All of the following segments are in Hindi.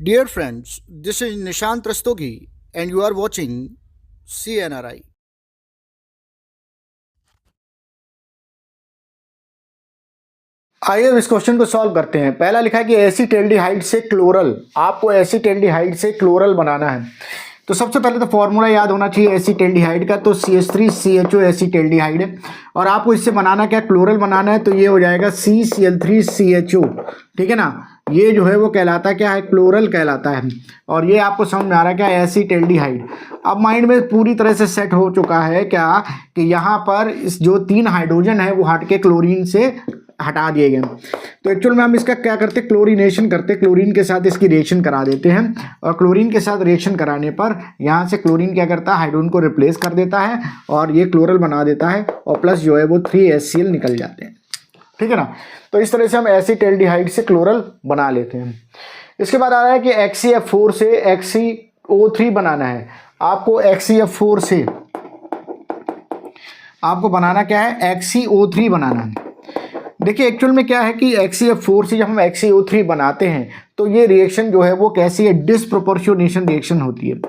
Dear friends, this is Nishant Rastogi and you are watching CNRI. आइए अब इस क्वेश्चन को सॉल्व करते हैं। पहला लिखा है कि एसीटेल्डिहाइड से क्लोरल, आपको एसीटेल्डिहाइड से क्लोरल बनाना है। तो सबसे पहले तो फॉर्मूला याद होना चाहिए एसीटेल्डिहाइड का, तो CH3CHO एसीटेल्डिहाइड है और आपको इससे बनाना क्या, क्लोरल बनाना है, तो ये हो जाएगा CCl3CHO। ठीक है ना, ये जो है वो कहलाता क्या है, क्लोरल कहलाता है। और ये आपको समझ में आ रहा है क्या, एसीटेल्डिहाइड। अब माइंड में पूरी तरह से सेट हो चुका है क्या कि यहाँ पर इस जो 3 हाइड्रोजन है वो हट के क्लोरीन से हटा दिए गए। तो एक्चुअल में हम इसका क्या करते, क्लोरीनेशन करते, क्लोरीन के साथ इसकी रिएक्शन करा देते हैं और क्लोरीन के साथ रिएक्शन कराने पर यहाँ से क्लोरीन क्या करता है, हाइड्रोजन को रिप्लेस कर देता है और ये क्लोरल बना देता है और प्लस जो है वो 3HCl निकल जाते हैं। ठीक है ना, तो इस तरह से हम एसीटेल्डिहाइड से क्लोरल बना लेते हैं। इसके बाद आ रहा है कि HCF4 से XCO3 बनाना है। आपको HCF4 से आपको बनाना क्या है, XCO3 बनाना है। देखिए एक्चुअल में क्या है कि HCF4 से जब हम XCO3 बनाते हैं तो ये रिएक्शन जो है वो कैसी है, डिसप्रोपोर्शनेशन रिएक्शन होती है।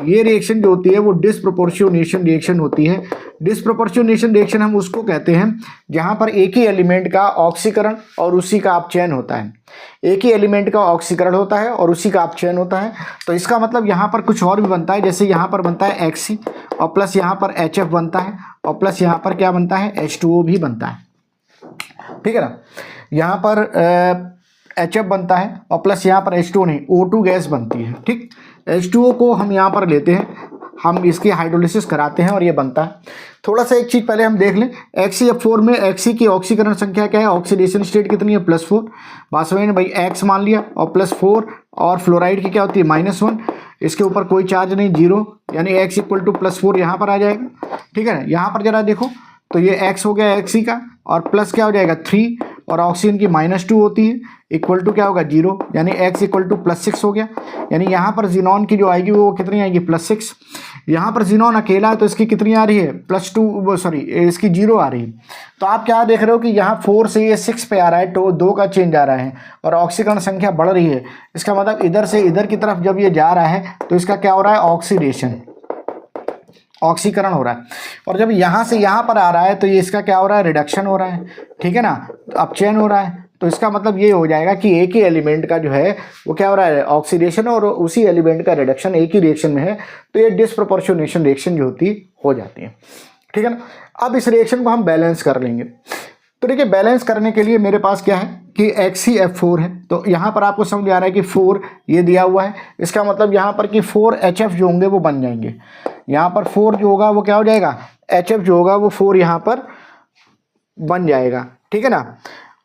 ये रिएक्शन जो होती है वो डिसप्रोपोर्शनेशन रिएक्शन होती है। डिसप्रोपोर्शनेशन रिएक्शन हम उसको कहते हैं जहाँ पर एक ही एलिमेंट का ऑक्सीकरण और उसी का अपचयन होता है। एक ही एलिमेंट का ऑक्सीकरण होता है और उसी का अपचयन होता है। तो इसका मतलब यहाँ पर कुछ और भी बनता है, जैसे यहाँ पर बनता है Xc और प्लस यहाँ पर HF बनता है और प्लस यहाँ पर क्या बनता है, H2O भी बनता है। ठीक है ना, यहाँ पर HF बनता है और प्लस यहाँ पर H2O नहीं, O2 गैस बनती है। ठीक, H2O को हम यहाँ पर लेते हैं, हम इसकी हाइड्रोलिसिस कराते हैं और ये बनता है। थोड़ा सा एक चीज़ पहले हम देख लें, HCF4 में Xc की ऑक्सीकरण संख्या क्या है, ऑक्सीडेशन स्टेट कितनी है, +4। बासवें ने भाई X मान लिया और +4 और फ्लोराइड की क्या होती है, -1। इसके ऊपर कोई चार्ज नहीं, 0, यानी X = +4 यहाँ पर आ जाएगा। ठीक है ना, यहाँ पर जरा देखो तो ये X हो गया Xc का और प्लस क्या हो जाएगा 3 और ऑक्सीजन की -2 होती है, इक्वल टू क्या होगा 0, यानी X = +6 हो गया। यानी यहाँ पर जिनॉन की जो आएगी वो कितनी आएगी, +6। यहाँ पर जिनॉन अकेला है तो इसकी कितनी आ रही है, +2, सॉरी इसकी 0 आ रही है। तो आप क्या देख रहे हो कि यहाँ 4 से ये 6 पे आ रहा है, तो 2 का चेंज आ रहा है और ऑक्सीकरण संख्या बढ़ रही है। इसका मतलब इधर से इधर की तरफ जब ये जा रहा है तो इसका क्या हो रहा है, ऑक्सीडेशन, ऑक्सीकरण हो रहा है। और जब यहाँ से यहाँ पर आ रहा है तो ये इसका क्या हो रहा है, रिडक्शन हो रहा है। ठीक है ना, अपचयन हो रहा है। तो इसका मतलब ये हो जाएगा कि एक ही एलिमेंट का जो है वो क्या हो रहा है, ऑक्सीडेशन, और उसी एलिमेंट का रिडक्शन एक ही रिएक्शन में है, तो ये डिसप्रोपोर्शनेशन रिएक्शन जो होती हो जाती है। ठीक है ना, अब इस रिएक्शन को हम बैलेंस कर लेंगे। तो देखिए बैलेंस करने के लिए मेरे पास क्या है कि HCF4 है, तो यहाँ पर आपको समझ आ रहा है कि 4 ये दिया हुआ है। इसका मतलब यहाँ पर कि 4HF जो होंगे वो बन जाएंगे। यहाँ पर 4 जो होगा वो क्या हो जाएगा, HF जो होगा वो 4 यहाँ पर बन जाएगा। ठीक है ना,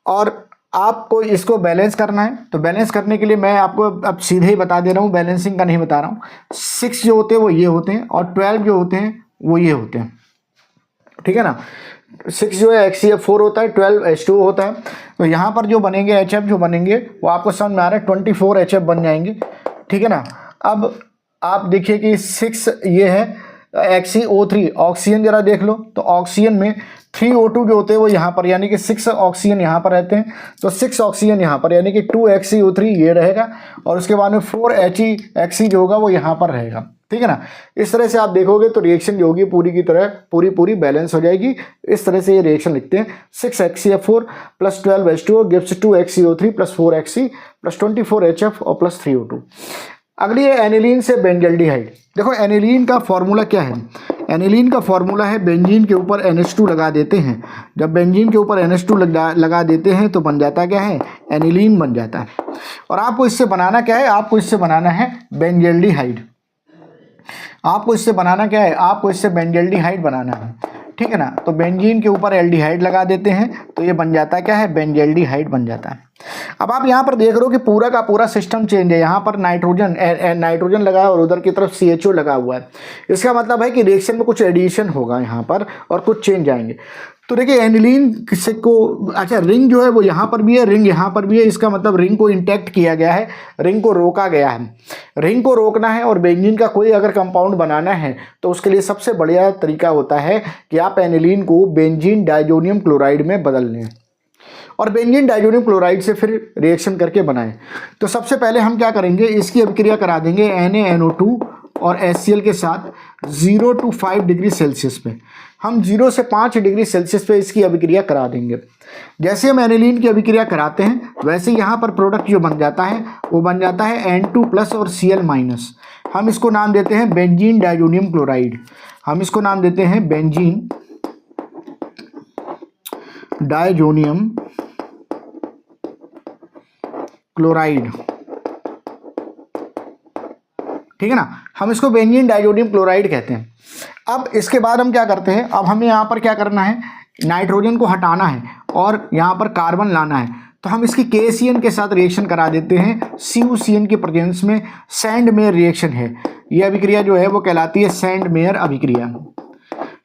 और आपको इसको बैलेंस करना है। तो बैलेंस करने के लिए मैं आपको अब सीधे ही बता दे रहा हूँ, बैलेंसिंग का नहीं बता रहा हूँ। 6 जो होते हैं वो ये होते हैं और 12 जो होते हैं वो ये होते हैं। ठीक है ना, 6 जो है HCF4 होता है, 12 H2O होता है। तो यहाँ पर जो बनेंगे HF जो बनेंगे वो आपको समझ में आ रहा है, 24 HF बन जाएंगे। ठीक है ना, अब आप देखिए कि 6 ये है XCO3, ऑक्सीजन जरा देख लो, तो ऑक्सीजन में 3 O2 जो होते हैं वो यहाँ पर, यानी कि 6 ऑक्सीजन यहाँ पर रहते हैं, तो 6 ऑक्सीजन यहाँ पर, यानी कि 2 XCO3 ये रहेगा और उसके बाद में 4 HEXC जो होगा वो यहाँ पर रहेगा। ठीक है ना, इस तरह से आप देखोगे तो रिएक्शन जो होगी पूरी की तरह पूरी बैलेंस हो जाएगी। इस तरह से ये रिएक्शन लिखते हैं, 6 HCF4 + 12 H2O gives 2 XCO3 + 4 Xc + 24 HF और + 3 O2। अगली है एनिलीन से बेंजल्डिहाइड। देखो एनिलीन का फॉर्मूला क्या है, एनिलीन का फॉर्मूला है बेंजीन के ऊपर NH2 लगा देते हैं। जब बेंजीन के ऊपर NH2 लगा देते हैं तो बन जाता क्या है, एनिलीन बन जाता है। और आपको इससे बनाना क्या है, आपको इससे बनाना है बेंजल्डिहाइड। आपको इससे बनाना क्या है, आपको इससे बेंजल्डिहाइड बनाना है। ठीक है ना, तो बेंजीन के ऊपर एल्डिहाइड लगा देते हैं तो ये बन जाता है क्या है, बेंजल्डिहाइड बन जाता है। अब आप यहाँ पर देख रहे हो कि पूरा का पूरा सिस्टम चेंज है। यहाँ पर नाइट्रोजन लगा है और उधर की तरफ CHO लगा हुआ है। इसका मतलब है कि रिएक्शन में कुछ एडिशन होगा यहाँ पर और कुछ चेंज आएंगे। तो देखिए एनिलीन से को, अच्छा रिंग जो है वो यहाँ पर भी है, रिंग यहाँ पर भी है। इसका मतलब रिंग को इंटैक्ट किया गया है, रिंग को रोका गया है। रिंग को रोकना है और बेंजीन का कोई अगर कंपाउंड बनाना है तो उसके लिए सबसे बढ़िया तरीका होता है कि आप एनिलीन को बेंजीन डाइजोनियम क्लोराइड में बदल लें। और बेंजीन डाइजोनियम क्लोराइड से फिर रिएक्शन करके बनाए। तो सबसे पहले हम क्या करेंगे, इसकी अभिक्रिया करा देंगे NaNO2 और HCl के साथ 0 to 5 डिग्री सेल्सियस पे। हम 0 से 5 डिग्री सेल्सियस पे इसकी अभिक्रिया करा देंगे। जैसे हम एनिलीन की अभिक्रिया कराते हैं वैसे यहाँ पर प्रोडक्ट जो बन जाता है वो बन जाता है N2+ और Cl-। हम इसको नाम देते हैं बेंजीन डाइजोनियम क्लोराइड। हम इसको नाम देते हैं बेंजीन डाइजोनियम क्लोराइड। ठीक है ना, हम इसको बेंजीन डाइजोनियम क्लोराइड कहते हैं। अब इसके बाद हम क्या करते हैं, अब हमें यहाँ पर क्या करना है, नाइट्रोजन को हटाना है और यहाँ पर कार्बन लाना है। तो हम इसकी KCN के साथ रिएक्शन करा देते हैं CuCN के प्रेजेंस में। सैंड मेयर रिएक्शन है ये, अभिक्रिया जो है वो कहलाती है सैंड मेयर अभिक्रिया।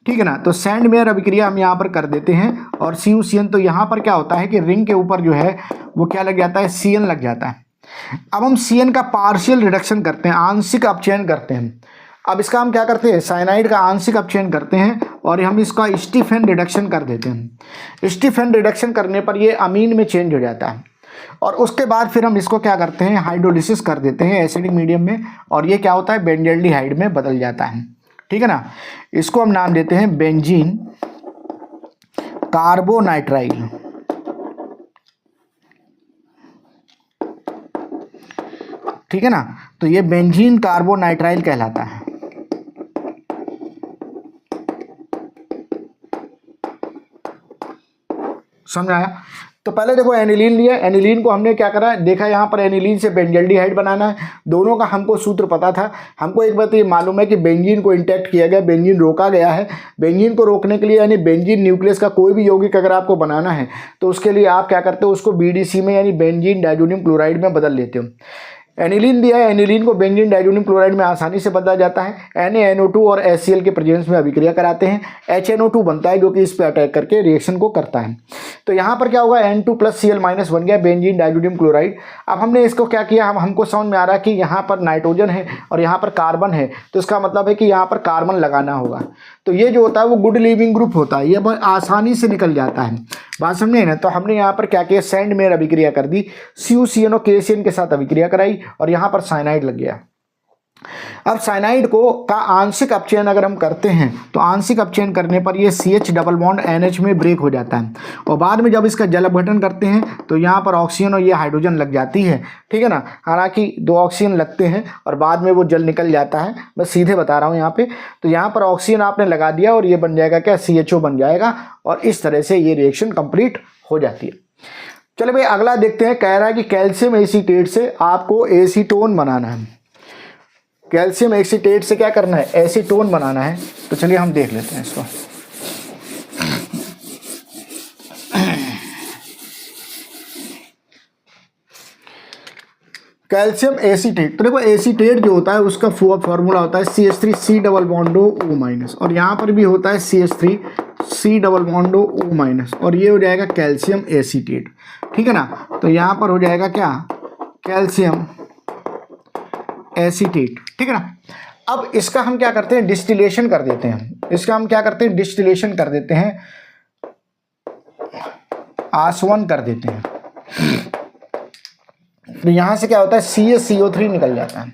ठीक है ना, तो सैंड मेयर अभिक्रिया हम यहाँ पर कर देते हैं और CuCN, तो यहाँ पर क्या होता है कि रिंग के ऊपर जो है वो क्या लग जाता है, CN लग जाता है। अब हम CN का पार्शियल रिडक्शन करते हैं, आंशिक अपचयन करते हैं। अब इसका हम क्या करते हैं, साइनाइड का आंशिक अपचयन करते हैं और हम इसका स्टीफेन रिडक्शन कर देते हैं। स्टीफेन रिडक्शन करने पर ये अमीन में चेंज हो जाता है और उसके बाद फिर हम इसको क्या करते हैं, हाइड्रोलिसिस कर देते हैं एसिडिक मीडियम में और ये क्या होता है, बेंजल्डिहाइड में बदल जाता है। ठीक है ना, इसको हम नाम देते हैं बेंजीन कार्बोनाइट्राइल। ठीक है ना, तो ये बेंजीन कार्बोनाइट्राइल कहलाता है। समझ आया? तो पहले देखो एनिलीन लिया, एनिलीन को हमने क्या करा, देखा यहाँ पर एनिलीन से बेंजल्डिहाइड बनाना है। दोनों का हमको सूत्र पता था। हमको एक बात ये मालूम है कि बेंजीन को इंटैक्ट किया गया, बेंजीन रोका गया है। बेंजीन को रोकने के लिए यानी बेंजीन न्यूक्लियस का कोई भी यौगिक अगर आपको बनाना है तो उसके लिए आप क्या करते हो, उसको BDC में यानी बेंजीन डाइजोनियम क्लोराइड में बदल लेते हो। एनिलीन दिया है, एनिलीन को बेंजीन डाइजोनियम क्लोराइड में आसानी से बदला जाता है। NaNO2 और HCl के प्रेजेंस में अभिक्रिया कराते हैं, HNO2 बनता है जो कि इस पे अटैक करके रिएक्शन को करता है। तो यहाँ पर क्या होगा, N2+ Cl- बन गया बेंजीन डाइजोनियम क्लोराइड। अब हमने इसको क्या किया, हमको समझ में आ रहा है कि यहाँ पर नाइट्रोजन है और यहाँ पर कार्बन है, तो इसका मतलब है कि यहाँ पर कार्बन लगाना होगा। तो ये जो होता है वो गुड लीविंग ग्रुप होता है, ये बहुत आसानी से निकल जाता है। बात समझे ना? तो हमने यहाँ पर क्या किया, सैंड मेयर अभिक्रिया कर दी, CuCN और KCN के साथ अभिक्रिया कराई और यहाँ पर साइनाइड लग गया। अब साइनाइड को का आंशिक अपचयन अगर हम करते हैं तो आंशिक अपचयन करने पर ये CH डबल बॉन्ड NH में ब्रेक हो जाता है और बाद में जब इसका जल अपघटन करते हैं तो यहाँ पर ऑक्सीजन और ये हाइड्रोजन लग जाती है। ठीक है ना, हालांकि 2 ऑक्सीजन लगते हैं और बाद में वो जल निकल जाता है, मैं सीधे बता रहा हूँ यहाँ पे। तो यहाँ पर ऑक्सीजन आपने लगा दिया और ये बन जाएगा क्या, CHO बन जाएगा और इस तरह से ये रिएक्शन कंप्लीट हो जाती है। चलो भाई अगला देखते हैं, कह रहा है कि कैल्शियम एसीटेट से आपको एसीटोन बनाना है। कैल्शियम एसीटेट से क्या करना है, एसीटोन बनाना है। तो चलिए हम देख लेते हैं इसको। कैल्शियम एसीटेट, तो देखो एसीटेट जो होता है उसका फॉर्मूला होता है CH3C डबल बॉन्ड O- और यहाँ पर भी होता है CH3C डबल बॉन्ड O- और ये हो जाएगा कैल्शियम एसीटेट। ठीक है ना, तो यहाँ पर हो जाएगा क्या, कैल्शियम एसीटेट। ठीक है ना, अब इसका हम क्या करते हैं, डिस्टिलेशन कर देते हैं। इसका हम क्या करते हैं, डिस्टिलेशन कर देते हैं, आसवन कर देते हैं। तो यहां से क्या होता है, CaCO3 निकल जाता है।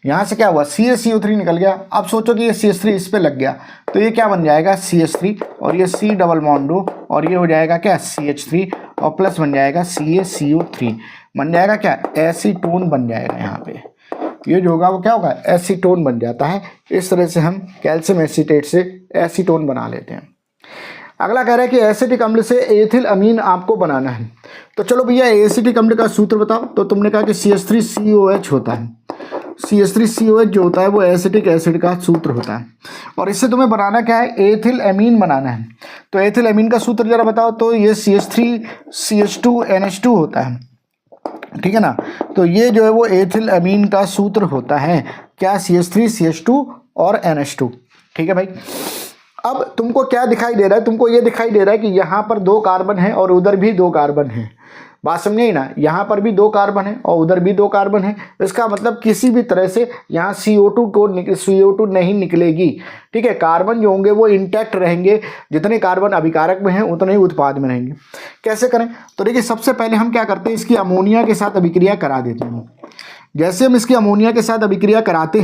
यहां से क्या हुआ, CaCO3 निकल गया। अब सोचो कि ये CH3 इस पे लग गया तो ये क्या बन जाएगा, CH3 और ये C डबल बॉन्ड और ये हो जाएगा क्या, CH3 और प्लस बन जाएगा CaCO3, बन जाएगा क्या, एसीटोन बन जाएगा। यहाँ पे ये जो होगा वो क्या होगा, एसीटोन बन जाता है। इस तरह से हम कैल्शियम एसीटेट से एसीटोन बना लेते हैं। अगला कह रहा है कि एसिटिक अम्ल से एथिल अमीन आपको बनाना है। तो चलो भैया एसिटिक अम्ल का सूत्र बताओ। तो तुमने कहा कि CH3COH होता है। CH3COH जो होता है वो एसिटिक एसिड का सूत्र होता है और इससे तुम्हें बनाना क्या है, एथिल अमीन बनाना है। तो एथिल अमीन का सूत्र जरा बताओ। तो ये CH3CH2NH2 होता है। ठीक है ना, तो ये जो है वो एथिल अमीन का सूत्र होता है, क्या, CH3CH2 और NH2। ठीक है भाई, अब तुमको क्या दिखाई दे रहा है, तुमको ये दिखाई दे रहा है कि यहाँ पर 2 कार्बन है और उधर भी 2 कार्बन है। बात समझे ना, यहाँ पर भी 2 कार्बन है और उधर भी 2 कार्बन है। इसका मतलब किसी भी तरह से यहाँ CO2 नहीं निकलेगी। ठीक है, कार्बन जो होंगे वो इंटैक्ट रहेंगे, जितने कार्बन अभिकारक में हैं उतने ही उत्पाद में रहेंगे। कैसे करें? तो देखिए सबसे पहले हम क्या करते हैं, इसकी अमोनिया के साथ अभिक्रिया करा देते हैं। जैसे हम इसकी अमोनिया के साथ अभिक्रिया कराते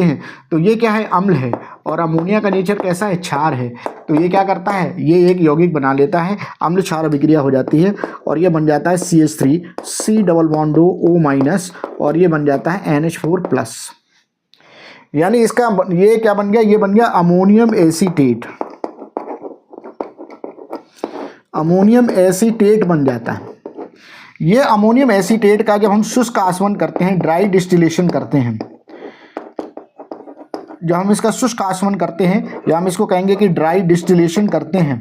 हैं, तो ये क्या है, अम्ल है, और अमोनिया का नेचर कैसा है, क्षार है। तो ये क्या करता है, ये एक यौगिक बना लेता है, अम्ल क्षार अभिक्रिया हो जाती है और ये बन जाता है CH3 C double bond O- और ये बन जाता है NH4+। यानी इसका ये क्या बन गया, ये बन गया अमोनियम एसीटेट बन जाता है। ये अमोनियम एसीटेट का जब हम शुष्क आसवन करते हैं, ड्राई डिस्टिलेशन करते हैं, जब हम इसका शुष्क आसवन करते हैं या हम इसको कहेंगे कि ड्राई डिस्टिलेशन करते हैं,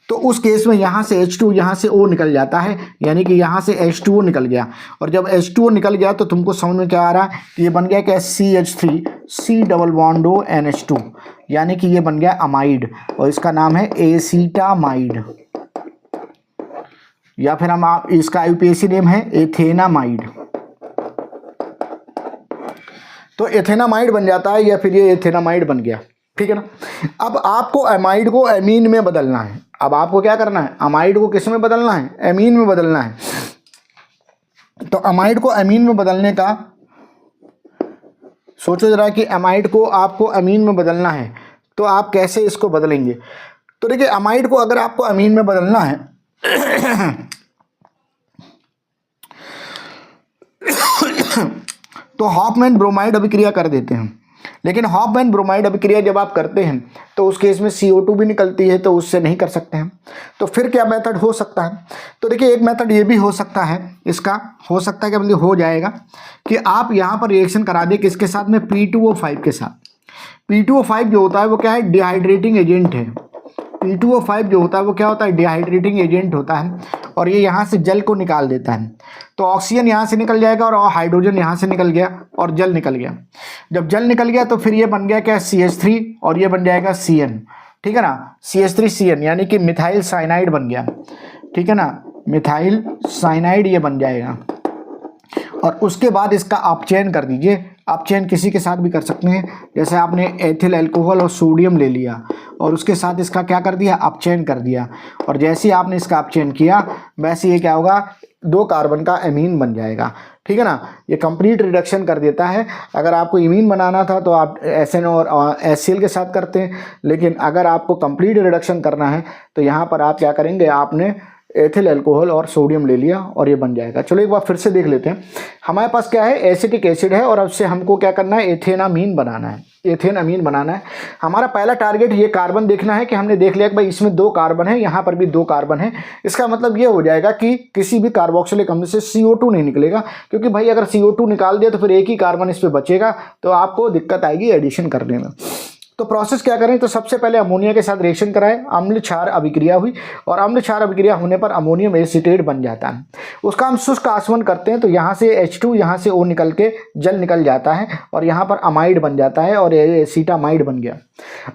तो उस केस में यहाँ से H2 यहाँ से O निकल जाता है, यानी कि यहाँ से H2O निकल गया। और जब H2O निकल गया तो तुमको समझ में क्या आ रहा है कि ये बन गया क्या, CH3 C double bond O NH2, यानी कि ये बन गया अमाइड और इसका नाम है एसीटामाइड, या फिर हम इसका IUPAC नेम है एथेनामाइड। तो एथेनामाइड बन जाता है या फिर ये एथेनामाइड बन गया। ठीक है ना। अब आपको अमाइड को एमीन में बदलना है। अब आपको क्या करना है, अमाइड को किस में बदलना है, एमीन में बदलना है। तो अमाइड को एमीन में बदलने का सोचो जरा कि अमाइड को आपको अमीन में बदलना है तो आप कैसे इसको बदलेंगे। तो देखिए अमाइड को अगर आपको अमीन में बदलना है तो हॉफमैन ब्रोमाइड अभिक्रिया कर देते हैं। लेकिन हॉफमैन ब्रोमाइड अभिक्रिया जब आप करते हैं तो उस केस में CO2 भी निकलती है, तो उससे नहीं कर सकते हैं। तो फिर क्या मेथड हो सकता है, तो देखिए एक मेथड ये भी हो सकता है, इसका हो सकता है कि मतलब हो जाएगा कि आप यहाँ पर रिएक्शन करा दें किसके साथ में, P2O5 के साथ। P2O5 जो होता है वो क्या है, डिहाइड्रेटिंग एजेंट है। P2O5 जो होता है वो क्या होता है, डिहाइड्रेटिंग एजेंट होता है और ये यहाँ से जल को निकाल देता है। तो ऑक्सीजन यहाँ से निकल जाएगा और हाइड्रोजन यहाँ से निकल गया और जल निकल गया। जब जल निकल गया तो फिर ये बन गया क्या, CH3 और ये बन जाएगा CN। ठीक है ना, CH3CN यानी कि मिथाइल साइनाइड बन गया। ठीक है ना, मिथाइल साइनाइड ये बन जाएगा। और उसके बाद इसका अपचयन कर दीजिए। अपचयन किसी के साथ भी कर सकते हैं, जैसे आपने एथिल अल्कोहल और सोडियम ले लिया और उसके साथ इसका क्या कर दिया, अपचयन कर दिया। और जैसे ही आपने इसका अपचयन किया वैसे ये क्या होगा, 2 कार्बन का एमीन बन जाएगा। ठीक है ना, ये कंप्लीट रिडक्शन कर देता है। अगर आपको इमीन बनाना था तो आप SN और HCl के साथ करते हैं, लेकिन अगर आपको कंप्लीट रिडक्शन करना है तो यहाँ पर आप क्या करेंगे, आपने एथिल अल्कोहल और सोडियम ले लिया और ये बन जाएगा। चलो एक बार फिर से देख लेते हैं। हमारे पास क्या है, एसिटिक एसिड है और अब से हमको क्या करना है, एथेनामीन बनाना है, एथेनामीन बनाना है। हमारा पहला टारगेट ये कार्बन देखना है कि हमने देख लिया कि भाई इसमें 2 कार्बन है, यहाँ पर भी 2 कार्बन है। इसका मतलब ये हो जाएगा कि किसी भी कार्बोक्सिलिक अम्ल से CO2 नहीं निकलेगा, क्योंकि भाई अगर CO2 निकाल दिया तो फिर एक ही कार्बन इस पर बचेगा, तो आपको दिक्कत आएगी एडिशन करने में। तो प्रोसेस क्या करें, तो सबसे पहले अमोनिया के साथ रिएक्शन कराएं, अम्ल क्षार अभिक्रिया हुई और अम्ल क्षार अभिक्रिया होने पर अमोनियम एसीटेट बन जाता है। उसका हम शुष्क आसवन करते हैं तो यहाँ से H2 यहाँ से O निकल के जल निकल जाता है और यहाँ पर अमाइड बन जाता है और एसीटामाइड बन गया।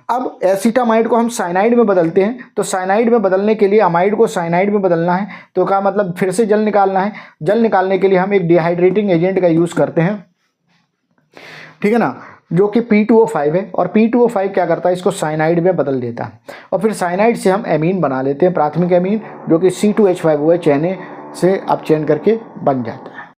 अब एसीटामाइड को हम साइनाइड में बदलते हैं, तो साइनाइड में बदलने के लिए अमाइड को साइनाइड में बदलना है, तो क्या मतलब फिर से जल निकालना है। जल निकालने के लिए हम एक डिहाइड्रेटिंग एजेंट का यूज़ करते हैं। ठीक है ना, जो कि P2O5 है और P2O5 क्या करता है, इसको साइनाइड में बदल देता है और फिर साइनाइड से हम एमीन बना लेते हैं, प्राथमिक एमीन, जो कि C2H5OH से अपचयन करके बन जाता है।